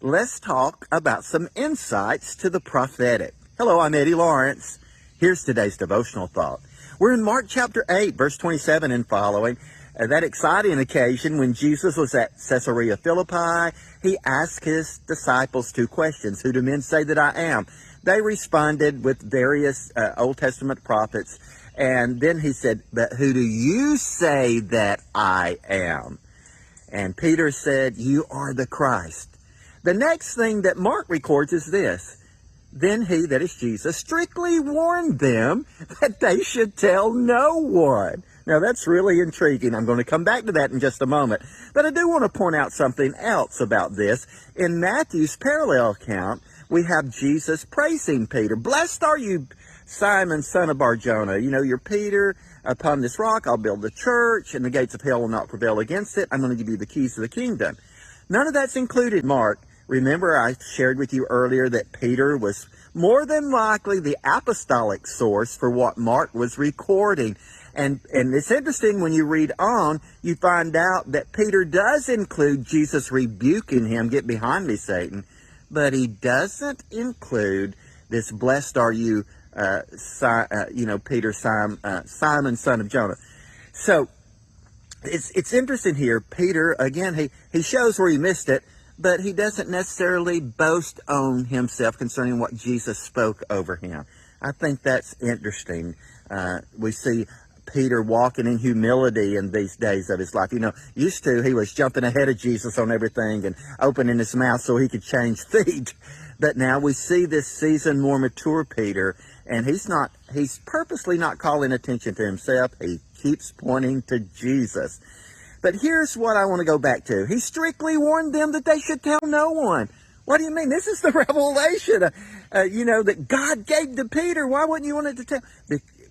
let's talk about some insights to the prophetic. Hello, I'm Eddie Lawrence. Here's today's devotional thought. We're in Mark chapter 8, verse 27 and following. That exciting occasion when Jesus was at Caesarea Philippi, he asked his disciples two questions. Who do men say that I am? They responded with various Old Testament prophets. And then he said, but who do you say that I am? And Peter said, you are the Christ. The next thing that Mark records is this. Then he, that is Jesus, strictly warned them that they should tell no one. Now that's really intriguing. I'm going to come back to that in just a moment. But I do want to point out something else about this. In Matthew's parallel account, we have Jesus praising Peter. Blessed are you, Simon, son of Bar-Jonah. You know, you're Peter. Upon this rock I'll build the church, and the gates of hell will not prevail against it. I'm going to give you the keys to the kingdom. None of that's included, Mark. Remember, I shared with you earlier that Peter was more than likely the apostolic source for what Mark was recording. And it's interesting when you read on, you find out that Peter does include Jesus rebuking him, get behind me, Satan. But he doesn't include this, blessed are you, Peter, Simon, son of Jonah. So it's interesting here. Peter, again, he shows where he missed it, but he doesn't necessarily boast on himself concerning what Jesus spoke over him. I think that's interesting. We see Peter walking in humility in these days of his life. You know, used to, he was jumping ahead of Jesus on everything and opening his mouth so he could change feet. But now we see this seasoned, more mature Peter, and he's purposely not calling attention to himself. He keeps pointing to Jesus. But here's what I want to go back to. He strictly warned them that they should tell no one. What do you mean? This is the revelation, that God gave to Peter. Why wouldn't you want it to tell?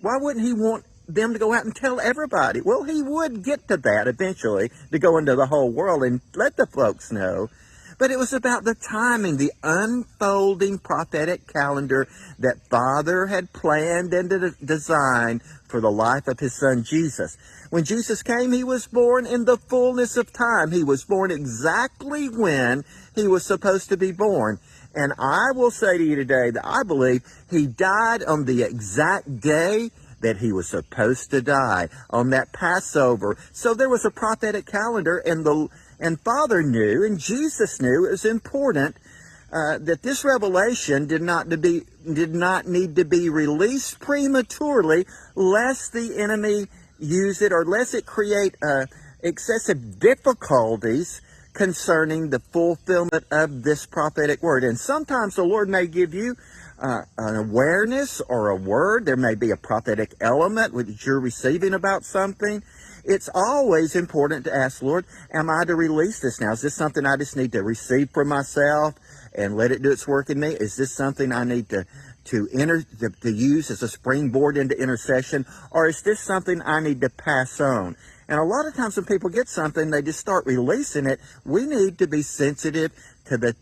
Why wouldn't he want them to go out and tell everybody? Well, he would get to that eventually, to go into the whole world and let the folks know. But it was about the timing, the unfolding prophetic calendar that Father had planned and designed for the life of his son Jesus. When Jesus came, he was born in the fullness of time. He was born exactly when he was supposed to be born. And I will say to you today that I believe he died on the exact day that he was supposed to die, on that Passover. So there was a prophetic calendar, and Father knew, and Jesus knew it was important that this revelation did not need to be released prematurely, lest the enemy use it, or lest it create excessive difficulties concerning the fulfillment of this prophetic word. And sometimes the Lord may give you an awareness or a word. There may be a prophetic element which you're receiving about something. It's always important to ask, Lord, am I to release this now? Is this something I just need to receive for myself and let it do its work in me? Is this something I need to use as a springboard into intercession? Or is this something I need to pass on? And a lot of times when people get something, they just start releasing it. We need to be sensitive to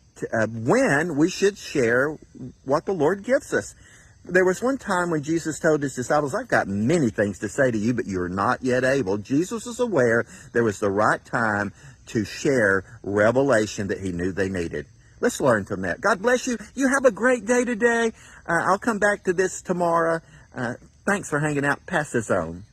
when we should share what the Lord gives us. There was one time when Jesus told his disciples, I've got many things to say to you, but you are not yet able. Jesus was aware there was the right time to share revelation that he knew they needed. Let's learn from that. God bless you. You have a great day today. I'll come back to this tomorrow. Thanks for hanging out. Pass this on.